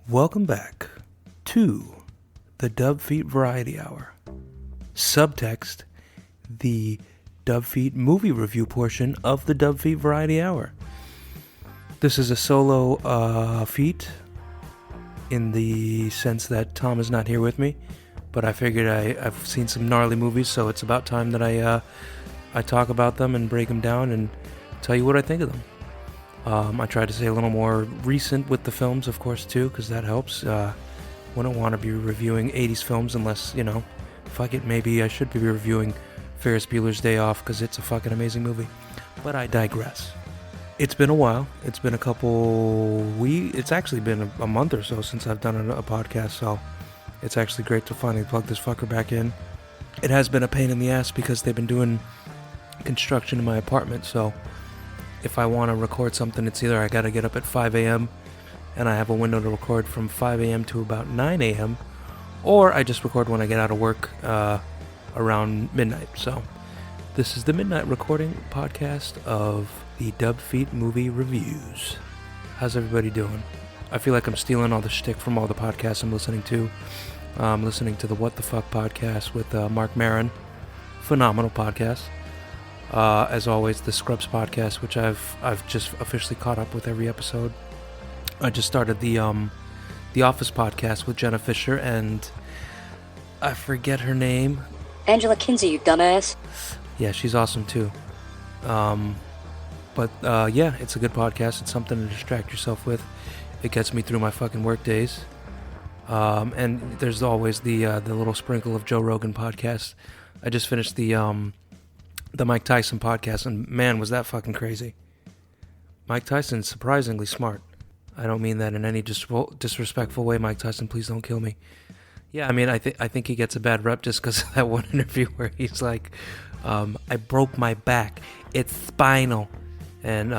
Welcome back to the Dub Feet Variety Hour. Subtext, the Dub Feet movie review portion of the Dub Feet Variety Hour. This is a solo feat in the sense that Tom is not here with me, but I figured I've seen some gnarly movies, so it's about time that I talk about them and break them down and tell you what I think of them. I try to stay a little more recent with the films, of course, too, because that helps. Wouldn't want to be reviewing 80s films unless, fuck it, maybe I should be reviewing Ferris Bueller's Day Off because it's a fucking amazing movie. But I digress. It's been a while. It's been a couple weeks. It's actually been a month or so since I've done a podcast, so it's actually great to finally plug this fucker back in. It has been a pain in the ass because they've been doing construction in my apartment, so if I want to record something, it's either I got to get up at 5 a.m. and I have a window to record from 5 a.m. to about 9 a.m., or I just record when I get out of work around midnight. So this is the Midnight Recording podcast of the Dub Feet Movie Reviews. How's everybody doing? I feel like I'm stealing all the shtick from all the podcasts I'm listening to. I'm listening to the What the Fuck podcast with Mark Maron. Phenomenal podcast. As always, the Scrubs podcast, which I've just officially caught up with every episode. I just started the Office podcast with Jenna Fisher and I forget her name. Angela Kinsey, you dumbass. Yeah, she's awesome too. But yeah, it's a good podcast. It's something to distract yourself with. It gets me through my fucking work days. And there's always the little sprinkle of Joe Rogan podcast. I just finished the Mike Tyson podcast, and man, was that fucking crazy. Mike Tyson's surprisingly smart. I don't mean that in any disrespectful way, Mike Tyson, please don't kill me. Yeah, I mean, I think he gets a bad rep just because of that one interview where he's like, I broke my back. It's spinal. And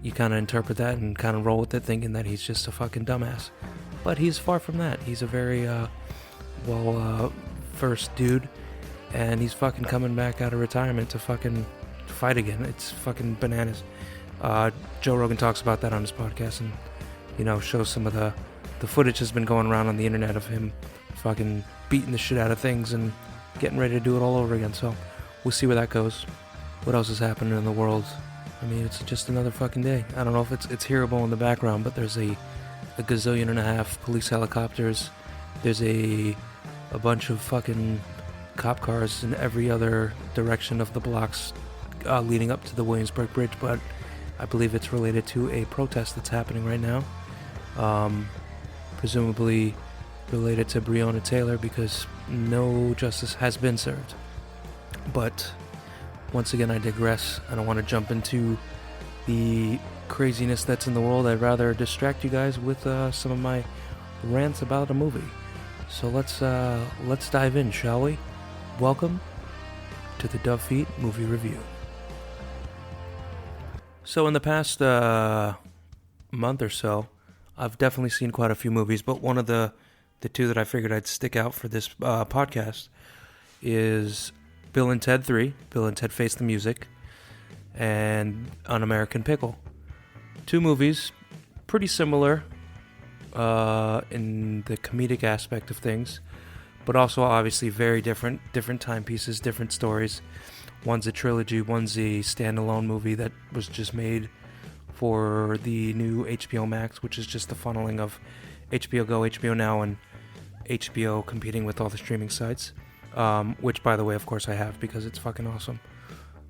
you kind of interpret that and kind of roll with it thinking that he's just a fucking dumbass. But he's far from that. He's a very well-versed dude. And he's fucking coming back out of retirement to fucking fight again. It's fucking bananas. Joe Rogan talks about that on his podcast and, shows some of the footage has been going around on the internet of him fucking beating the shit out of things and getting ready to do it all over again. So we'll see where that goes. What else is happening in the world? I mean, it's just another fucking day. I don't know if it's hearable in the background, but there's a gazillion and a half police helicopters. There's a bunch of fucking cop cars in every other direction of the blocks leading up to the Williamsburg Bridge, but I believe it's related to a protest that's happening right now, presumably related to Breonna Taylor because no justice has been served. But once again, I digress. I don't want to jump into the craziness that's in the world. I'd rather distract you guys with some of my rants about a movie. So let's dive in, shall we? Welcome to the Dub Feet Movie Review. So in the past month or so, I've definitely seen quite a few movies, but one of the two that I figured I'd stick out for this podcast is Bill and Ted 3, Bill and Ted Face the Music, and An American Pickle. Two movies, pretty similar in the comedic aspect of things, but also obviously very different timepieces, different stories. One's a trilogy, one's a standalone movie that was just made for the new HBO Max, which is just the funneling of HBO Go, HBO Now, and HBO competing with all the streaming sites. Which, by the way, of course I have because it's fucking awesome.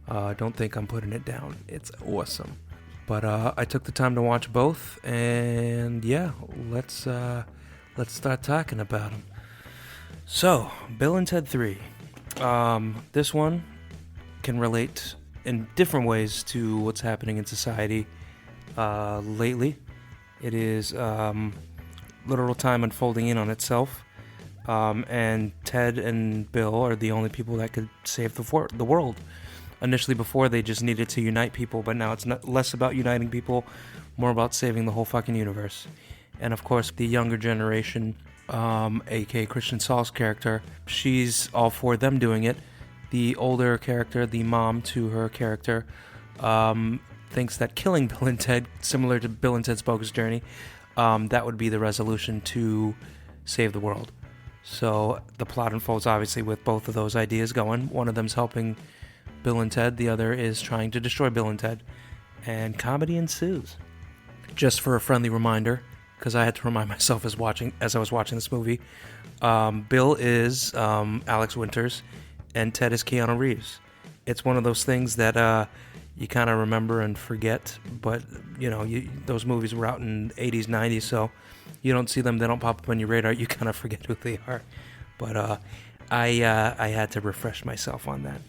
Don't think I'm putting it down. It's awesome. But I took the time to watch both, and yeah, let's start talking about them. So, Bill and Ted 3. This one can relate in different ways to what's happening in society lately. It is literal time unfolding in on itself, and Ted and Bill are the only people that could save the world. Initially, before, they just needed to unite people, but now it's less about uniting people, more about saving the whole fucking universe. And of course, the younger generation, aka Christian Saul's character, she's all for them doing it. The older character, the mom to her character, thinks that killing Bill and Ted, similar to Bill and Ted's Bogus Journey, that would be the resolution to save the world. So the plot unfolds obviously with both of those ideas going. One of them's helping Bill and Ted, the other is trying to destroy Bill and Ted, and comedy ensues. Just for a friendly reminder, because I had to remind myself as I was watching this movie, Bill is Alex Winters, and Ted is Keanu Reeves. It's one of those things that you kind of remember and forget, but those movies were out in the 80s, 90s, so you don't see them, they don't pop up on your radar, you kind of forget who they are. But I had to refresh myself on that.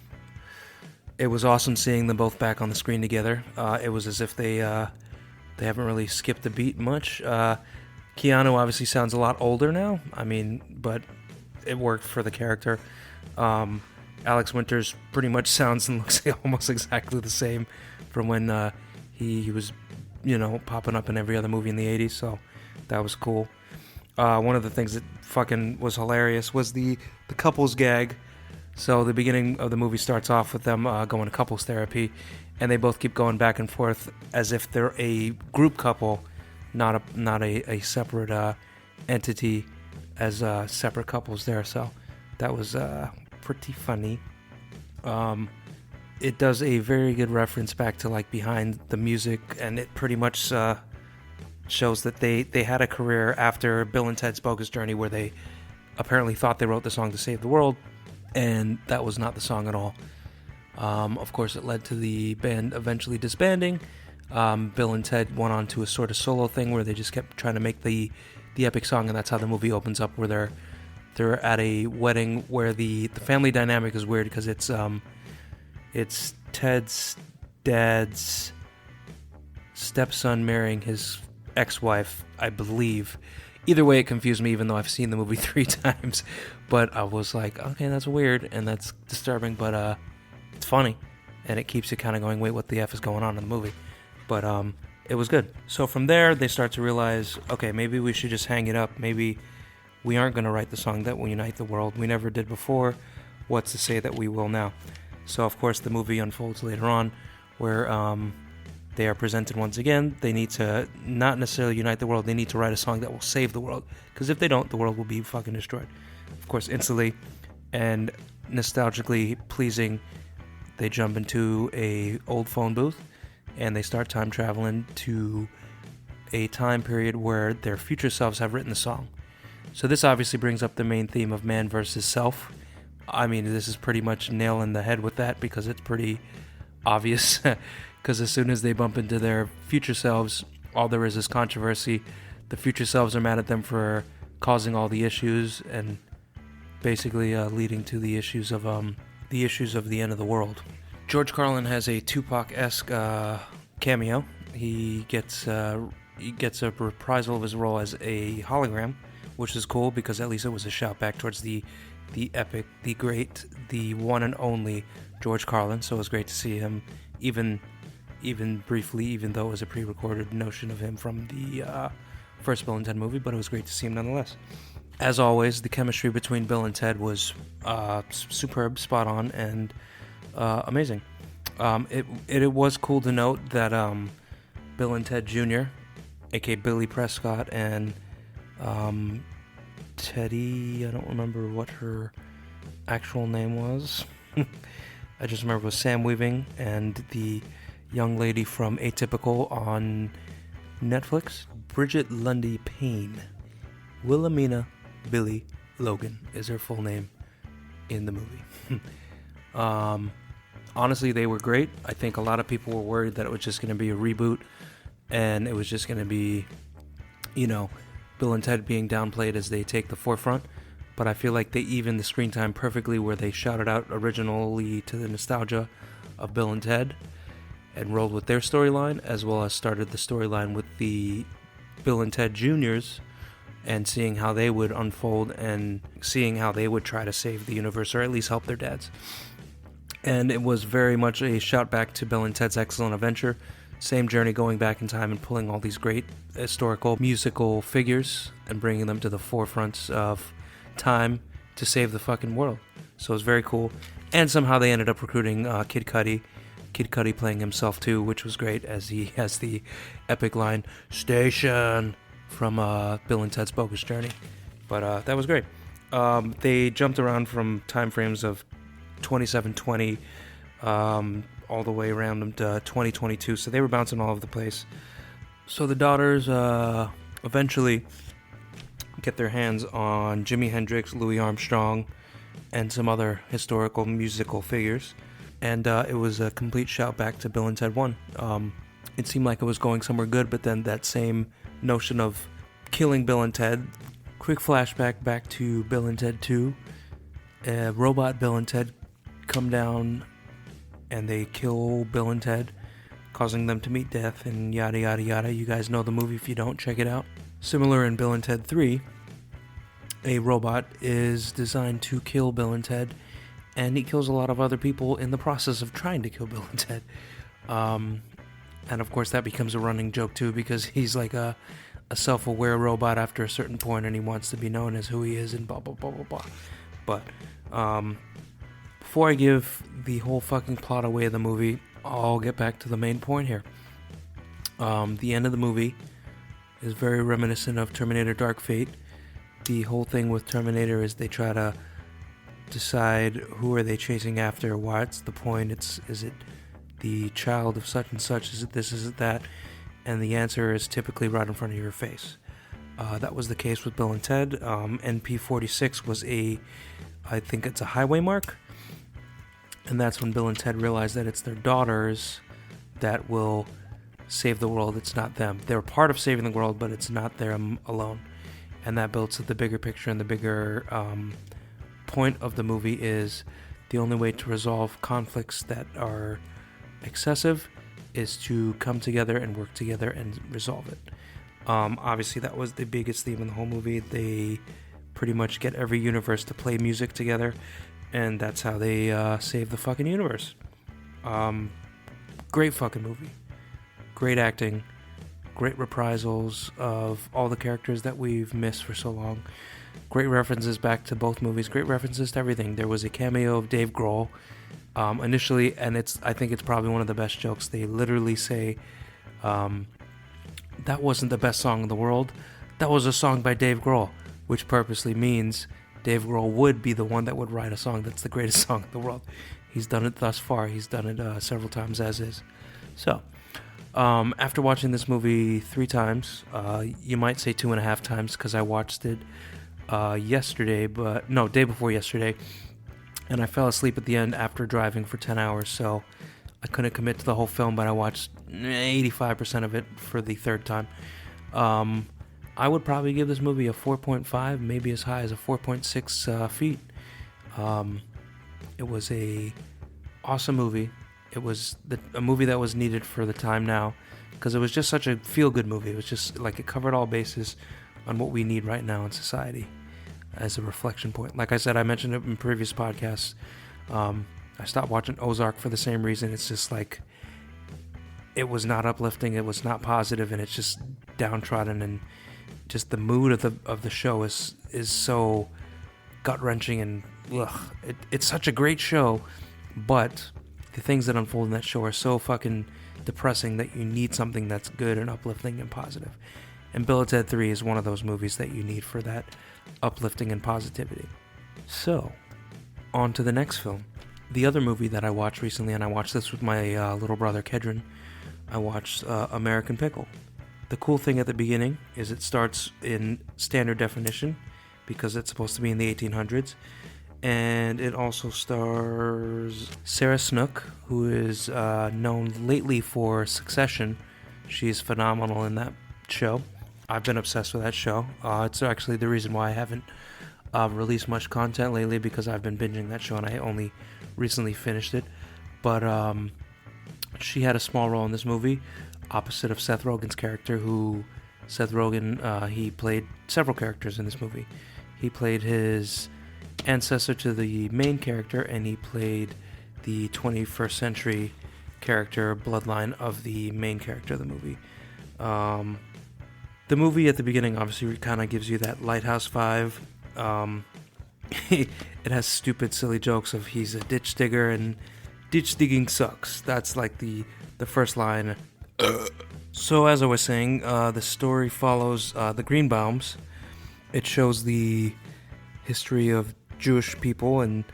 It was awesome seeing them both back on the screen together. It was as if they haven't really skipped a beat much. Keanu obviously sounds a lot older now, but it worked for the character. Alex Winters pretty much sounds and looks almost exactly the same from when he was, popping up in every other movie in the 80s, so that was cool. One of the things that fucking was hilarious was the couples gag. So the beginning of the movie starts off with them going to couples therapy, and they both keep going back and forth as if they're a group couple, not a separate entity as separate couples there. So that was pretty funny. It does a very good reference back to like behind the music, and it pretty much shows that they had a career after Bill and Ted's Bogus Journey where they apparently thought they wrote the song to save the world, and that was not the song at all. Of course, it led to the band eventually disbanding. Bill and Ted went on to a sort of solo thing where they just kept trying to make the epic song, and that's how the movie opens up, where they're at a wedding where the family dynamic is weird because it's Ted's dad's stepson marrying his ex-wife, I believe. Either way, it confused me, even though I've seen the movie 3 times. But I was like, okay, that's weird and that's disturbing, but it's funny, and it keeps you kind of going, wait, what the F is going on in the movie? But it was good. So from there, they start to realize, okay, maybe we should just hang it up. Maybe we aren't going to write the song that will unite the world. We never did before. What's to say that we will now? So, of course, the movie unfolds later on where they are presented once again. They need to not necessarily unite the world. They need to write a song that will save the world. Because if they don't, the world will be fucking destroyed. Of course, instantly and nostalgically pleasing, they jump into a old phone booth and they start time traveling to a time period where their future selves have written the song. So this obviously brings up the main theme of man versus self. This is pretty much nail in the head with that because it's pretty obvious. Because as soon as they bump into their future selves, all there is controversy. The future selves are mad at them for causing all the issues and basically leading to the issues of the end of the world. George Carlin has a Tupac-esque cameo. He gets a reprisal of his role as a hologram, which is cool because at least it was a shout back towards the epic, the great, the one and only George Carlin. So it was great to see him, even briefly, even though it was a pre-recorded notion of him from the first Bill and Ted movie, but it was great to see him nonetheless. As always, the chemistry between Bill and Ted was superb, spot on, and amazing. It was cool to note that Bill and Ted Jr., aka Billy Prescott, and Teddy, I don't remember what her actual name was. I just remember it was Sam Weaving and the young lady from Atypical on Netflix, Bridget Lundy Payne. Wilhelmina Billy Logan is her full name in the movie. Honestly, they were great. I think a lot of people were worried that it was just going to be a reboot and it was just going to be, Bill and Ted being downplayed as they take the forefront. But I feel like they evened the screen time perfectly where they shouted out originally to the nostalgia of Bill and Ted and rolled with their storyline, as well as started the storyline with the Bill and Ted Juniors and seeing how they would unfold and seeing how they would try to save the universe or at least help their dads. And it was very much a shout back to Bill and Ted's Excellent Adventure. Same journey going back in time and pulling all these great historical musical figures and bringing them to the forefronts of time to save the fucking world. So it was very cool. And somehow they ended up recruiting Kid Cudi. Kid Cudi playing himself too, which was great as he has the epic line, "Station, from Bill and Ted's Bogus Journey. But that was great. They jumped around from time frames of 2720 all the way around to 2022, so they were bouncing all over the place. So the daughters eventually get their hands on Jimi Hendrix, Louis Armstrong, and some other historical musical figures, and it was a complete shout back to Bill and Ted 1. It seemed like it was going somewhere good, but then that same notion of killing Bill and Ted, quick flashback back to Bill and Ted 2, robot Bill and Ted come down and they kill Bill and Ted, causing them to meet death and yada yada yada. You guys know the movie. If you don't, check it out. Similar in Bill and Ted 3, a robot is designed to kill Bill and Ted, and he kills a lot of other people in the process of trying to kill Bill and Ted. And of course that becomes a running joke too, because he's like a self-aware robot after a certain point, and he wants to be known as who he is and blah blah blah blah blah. But before I give the whole fucking plot away of the movie, I'll get back to the main point here. The end of the movie is very reminiscent of Terminator Dark Fate. The whole thing with Terminator is they try to decide who are they chasing after, what's the point, is it the child of such and such, is it this, is it that, and the answer is typically right in front of your face. That was the case with Bill and Ted. NP46 was I think it's a highway mark, and that's when Bill and Ted realize that it's their daughters that will save the world. It's not them. They're part of saving the world, but it's not them alone. And that builds to the bigger picture, and the bigger point of the movie is the only way to resolve conflicts that are excessive is to come together and work together and resolve it. Obviously, that was the biggest theme in the whole movie. They pretty much get every universe to play music together, and that's how they save the fucking universe. Great fucking movie. Great acting. Great reprisals of all the characters that we've missed for so long. Great references back to both movies. Great references to everything. There was a cameo of Dave Grohl initially, and I think it's probably one of the best jokes. They literally say, that wasn't the best song in the world. That was a song by Dave Grohl, which purposely means Dave Grohl would be the one that would write a song that's the greatest song in the world. He's done it thus far. He's done it several times as is. So, after watching this movie 3 times, you might say 2.5 times because I watched it day before yesterday, and I fell asleep at the end after driving for 10 hours, so I couldn't commit to the whole film, but I watched 85% of it for the 3rd time. I would probably give this movie a 4.5, maybe as high as a 4.6 feet. It was a awesome movie. It was a movie that was needed for the time now, because it was just such a feel-good movie. It was just like it covered all bases on what we need right now in society as a reflection point. Like I said, I mentioned it in previous podcasts. I stopped watching Ozark for the same reason. It's just like, it was not uplifting, it was not positive, and it's just downtrodden, and just the mood of the show is so gut-wrenching, and it's such a great show, but the things that unfold in that show are so fucking depressing that you need something that's good and uplifting and positive. And Bill and Ted 3 is one of those movies that you need for that uplifting and positivity. So, on to the next film. The other movie that I watched recently, and I watched this with my little brother Kedron, I watched American Pickle. The cool thing at the beginning is it starts in standard definition, because it's supposed to be in the 1800s. And it also stars Sarah Snook, who is known lately for Succession. She's phenomenal in that show. I've been obsessed with that show. It's actually the reason why I haven't released much content lately, because I've been binging that show and I only recently finished it. But she had a small role in this movie, opposite of Seth Rogen's character, who Seth Rogen, he played several characters in this movie. He played his ancestor to the main character, and he played the 21st century character bloodline of the main character of the movie. The movie at the beginning obviously kind of gives you that Lighthouse vibe. It has stupid, silly jokes of he's a ditch digger and ditch digging sucks. That's like the first line. So as I was saying, the story follows the Greenbaums. It shows the history of Jewish people and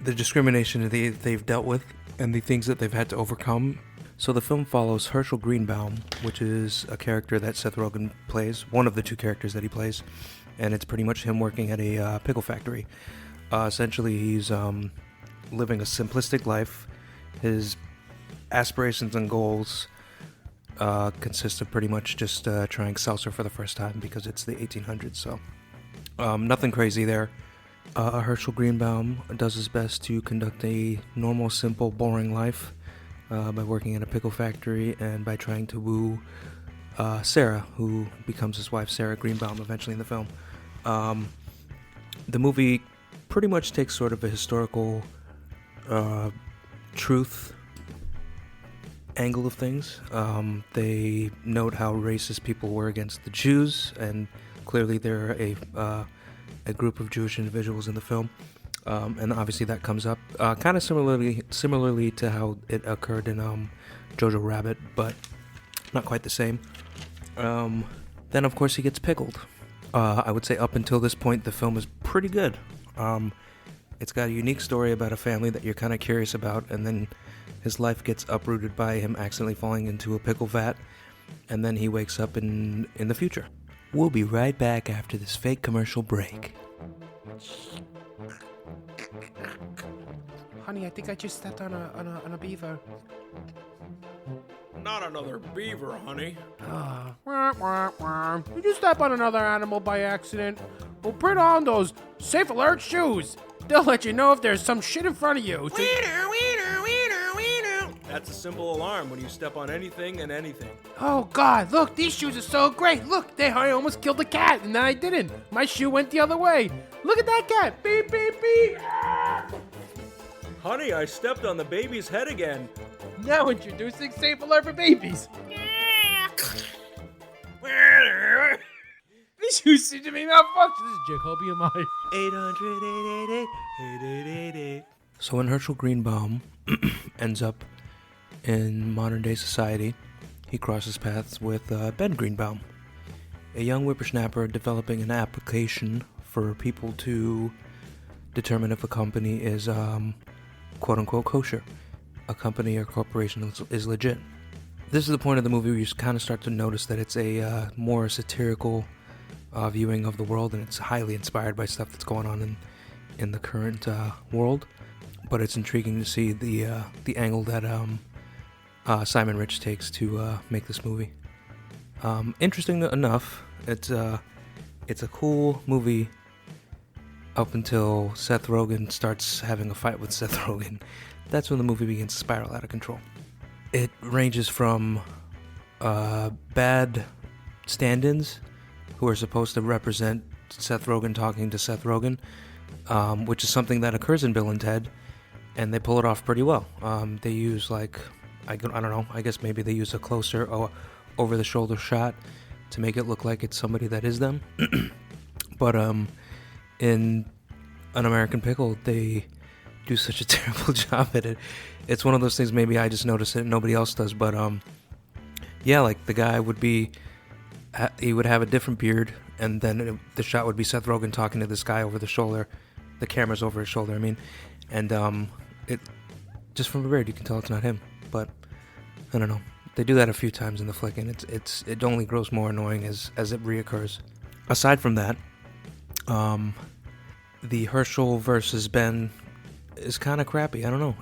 the discrimination that they've dealt with and the things that they've had to overcome. So the film follows Herschel Greenbaum, which is a character that Seth Rogen plays, one of the two characters that he plays, and it's pretty much him working at a pickle factory. Essentially, he's living a simplistic life. His aspirations and goals consist of pretty much just trying seltzer for the first time because it's the 1800s, so nothing crazy there. Herschel Greenbaum does his best to conduct a normal, simple, boring life by working at a pickle factory and by trying to woo Sarah, who becomes his wife, Sarah Greenbaum, eventually in the film. The movie pretty much takes sort of a historical truth angle of things. They note how racist people were against the Jews, and clearly there are a group of Jewish individuals in the film, and obviously that comes up kind of similarly to how it occurred in Jojo Rabbit, but not quite the same. Then of course he gets pickled. I would say up until this point the film is pretty good. It's got a unique story about a family that you're kind of curious about, and then his life gets uprooted by him accidentally falling into a pickle vat, and then he wakes up in the future. We'll be right back after this fake commercial break. Honey, I think I just stepped on a beaver. Not another beaver, honey. Did you step on another animal by accident? Well, put on those safe alert shoes. They'll let you know if there's some shit in front of you. That's a simple alarm when you step on anything and anything. Oh God, look, these shoes are so great. Look, I almost killed the cat, and then I didn't. My shoe went the other way. Look at that cat. Beep, beep, beep. Honey, I stepped on the baby's head again. Now introducing Safe Alert for Babies. These shoes seem to be malfunctioning. This is Jacoby and my 800-888-8888. So when Herschel Greenbaum ends up in modern day society, he crosses paths with Ben Greenbaum, a young whippersnapper developing an application for people to determine if a company is quote-unquote kosher, a company or corporation is legit. This is the point of the movie where you kind of start to notice that it's a more satirical viewing of the world, and it's highly inspired by stuff that's going on in the current world. But it's intriguing to see the angle that Simon Rich takes to make this movie. Interesting enough, it's a cool movie up until Seth Rogen starts having a fight with Seth Rogen. That's when the movie begins to spiral out of control. It ranges from bad stand-ins who are supposed to represent Seth Rogen talking to Seth Rogen, which is something that occurs in Bill and Ted, and they pull it off pretty well. They use I don't know, I guess maybe they use a closer or over-the-shoulder shot to make it look like it's somebody that is them. But in An American Pickle, they do such a terrible job at it. It's one of those things, maybe I just notice it and nobody else does, but yeah, like the guy would he would have a different beard, and then the shot would be Seth Rogen talking to this guy over the shoulder. The camera's over his shoulder, I mean, and it just from the beard you can tell it's not him. But I don't know. They do that a few times in the flick, and it only grows more annoying as it reoccurs. Aside from that, the Herschel versus Ben is kind of crappy. I don't know.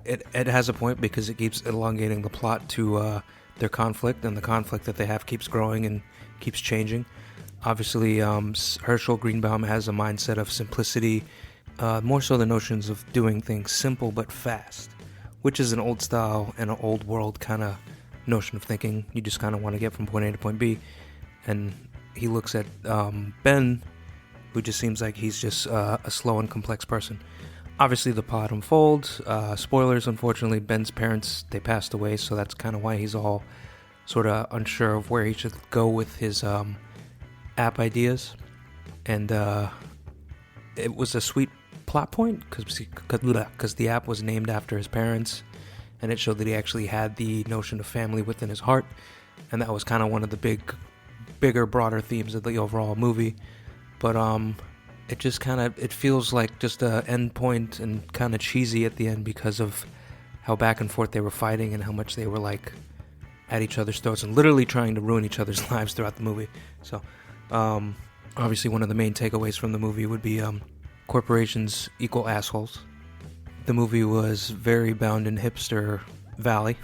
It has a point because it keeps elongating the plot to their conflict, and the conflict that they have keeps growing and keeps changing. Obviously, Herschel Greenbaum has a mindset of simplicity, more so the notions of doing things simple but fast, which is an old style and an old world kind of notion of thinking. You just kind of want to get from point A to point B. And he looks at Ben, who just seems like he's just a slow and complex person. Obviously, the plot unfolds. Spoilers, unfortunately, Ben's parents, they passed away, so that's kind of why he's all sort of unsure of where he should go with his app ideas. And it was a sweet plot point because the app was named after his parents, and it showed that he actually had the notion of family within his heart, and that was kind of one of the bigger, broader themes of the overall movie. But it just it feels like just a end point and kind of cheesy at the end because of how back and forth they were fighting and how much they were like at each other's throats and literally trying to ruin each other's lives throughout the movie. So obviously one of the main takeaways from the movie would be corporations equal assholes. The movie was very bound in hipster valley.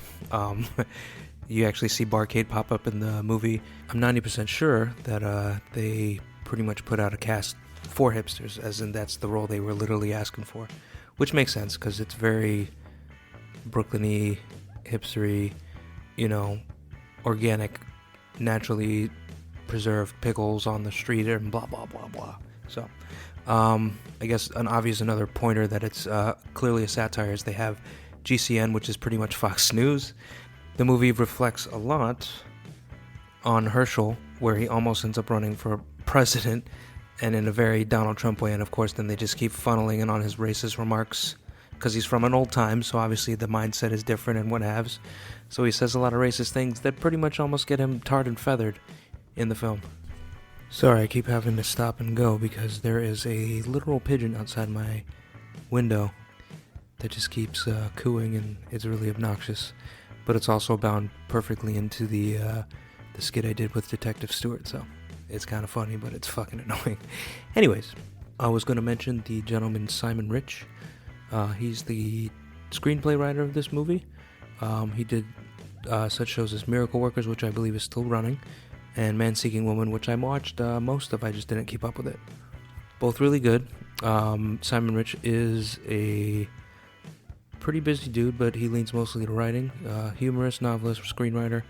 You actually see Barcade pop up in the movie. I'm 90% sure that they pretty much put out a cast for hipsters, as in that's the role they were literally asking for, which makes sense because it's very Brooklyn-y, hipstery, organic, naturally preserved pickles on the street and blah, blah, blah, blah. So, I guess another pointer that it's clearly a satire is they have GCN, which is pretty much Fox News. The movie reflects a lot on Herschel, where he almost ends up running for president, and in a very Donald Trump way, and of course then they just keep funneling in on his racist remarks, because he's from an old time, so obviously the mindset is different and what haves. So he says a lot of racist things that pretty much almost get him tarred and feathered in the film. Sorry, I keep having to stop and go because there is a literal pigeon outside my window that just keeps cooing, and it's really obnoxious. But it's also bound perfectly into the skit I did with Detective Stewart, so it's kind of funny, but it's fucking annoying. Anyways, I was going to mention the gentleman Simon Rich. He's the screenplay writer of this movie. He did such shows as Miracle Workers, which I believe is still running, and Man-Seeking Woman, which I watched most of. I just didn't keep up with it. Both really good. Simon Rich is a pretty busy dude, but he leans mostly to writing. Humorist, novelist, screenwriter,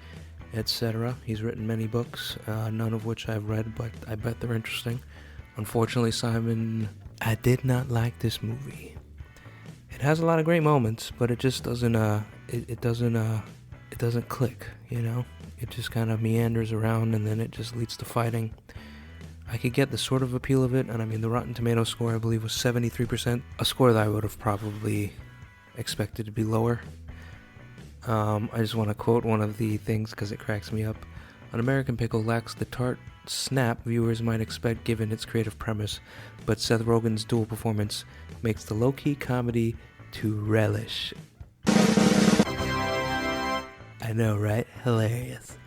etc. He's written many books, none of which I've read, but I bet they're interesting. Unfortunately, Simon, I did not like this movie. It has a lot of great moments, but it just doesn't it doesn't click, It just kind of meanders around, and then it just leads to fighting. I could get the sort of appeal of it, and I mean the Rotten Tomatoes score I believe was 73%, a score that I would have probably expected to be lower. I just want to quote one of the things because it cracks me up. An American Pickle lacks the tart snap viewers might expect given its creative premise, but Seth Rogen's dual performance makes the low-key comedy to relish. I know, right? Hilarious.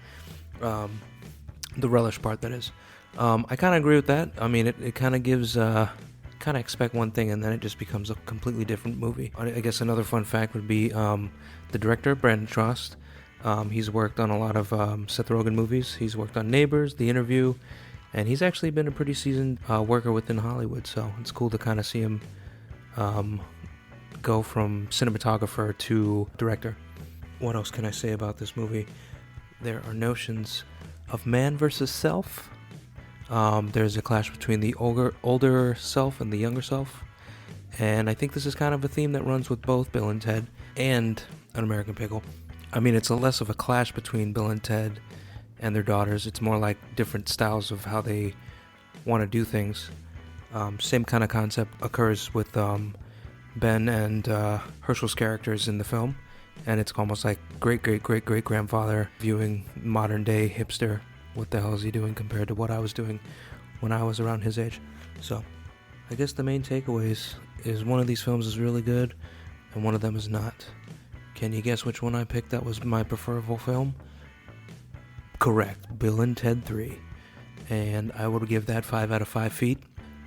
The relish part, that is. I kind of agree with that. I mean, it kind of gives... kind of expect one thing and then it just becomes a completely different movie. I guess another fun fact would be the director, Brandon Trost. He's worked on a lot of Seth Rogen movies. He's worked on Neighbors, The Interview, and he's actually been a pretty seasoned worker within Hollywood, so it's cool to kind of see him go from cinematographer to director. What else can I say about this movie? There are notions of man versus self. There's a clash between the older self and the younger self, and I think this is kind of a theme that runs with both Bill and Ted and An American Pickle. I mean, it's less of a clash between Bill and Ted and their daughters. It's more like different styles of how they want to do things. Same kind of concept occurs with Ben and Herschel's characters in the film, and it's almost like great-great-great-great-grandfather viewing modern-day hipster. What the hell is he doing compared to what I was doing when I was around his age? So, I guess the main takeaways is one of these films is really good, and one of them is not. Can you guess which one I picked that was my preferable film? Correct, Bill and Ted 3. And I would give that 5 out of 5 feet.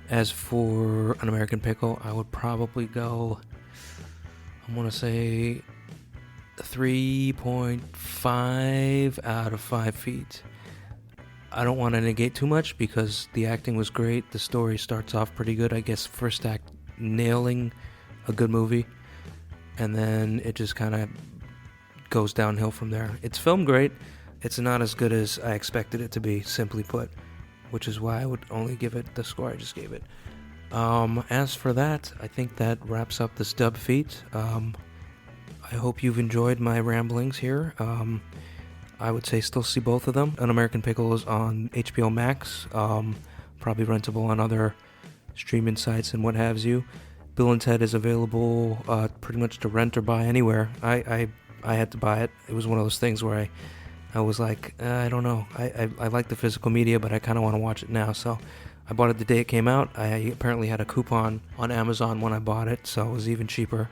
As for An American Pickle, I would probably go, I'm going to say 3.5 out of 5 feet. I don't want to negate too much because the acting was great. The story starts off pretty good. I guess first act nailing a good movie, and then it just kind of goes downhill from there. It's filmed great. It's not as good as I expected it to be, simply put, which is why I would only give it the score I just gave it. As for that, I think that wraps up this dub feat. I hope you've enjoyed my ramblings here. I would say still see both of them. An American Pickle is on HBO Max, probably rentable on other streaming sites and what have you. Bill and Ted is available pretty much to rent or buy anywhere. I I had to buy it. It was one of those things where I was like, I don't know. I like the physical media, but I kind of want to watch it now. So I bought it the day it came out. I apparently had a coupon on Amazon when I bought it, so it was even cheaper.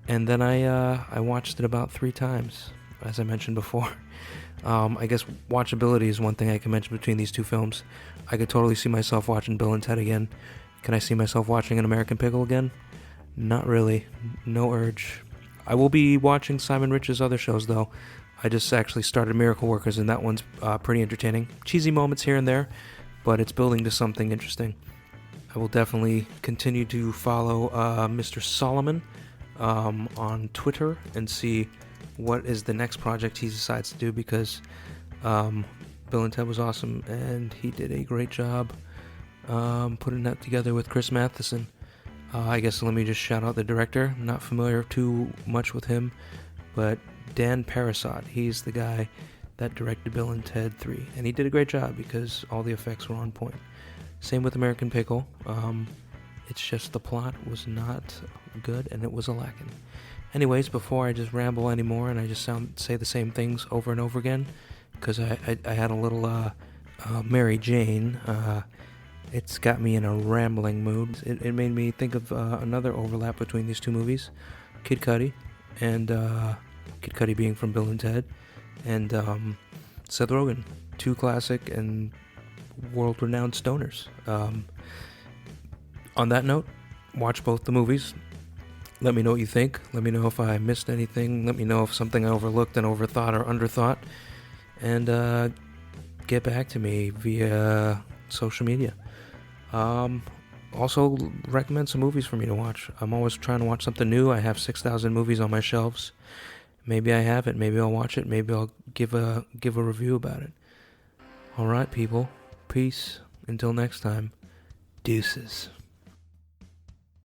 And then I watched it about 3 times, as I mentioned before. I guess watchability is one thing I can mention between these two films. I could totally see myself watching Bill and Ted again. Can I see myself watching An American Pickle again? Not really. No urge. I will be watching Simon Rich's other shows, though. I just actually started Miracle Workers, and that one's pretty entertaining. Cheesy moments here and there, but it's building to something interesting. I will definitely continue to follow Mr. Solomon on Twitter and see what is the next project he decides to do, because Bill and Ted was awesome, and he did a great job putting that together with Chris Matheson. I guess let me just shout out the director. I'm not familiar too much with him, but Dan Parasot, he's the guy that directed Bill and Ted 3, and he did a great job because all the effects were on point. Same with American Pickle. It's just the plot was not good, and it was a lacking. Anyways, before I just ramble anymore and I just say the same things over and over again, because I had a little Mary Jane, it's got me in a rambling mood. It made me think of another overlap between these two movies, Kid Cudi, and Kid Cudi being from Bill and Ted, and Seth Rogen, 2 classic and world-renowned stoners. On that note, watch both the movies. Let me know what you think. Let me know if I missed anything. Let me know if something I overlooked and overthought or underthought. And get back to me via social media. Also, recommend some movies for me to watch. I'm always trying to watch something new. I have 6,000 movies on my shelves. Maybe I have it. Maybe I'll watch it. Maybe I'll give a review about it. All right, people. Peace. Until next time. Deuces.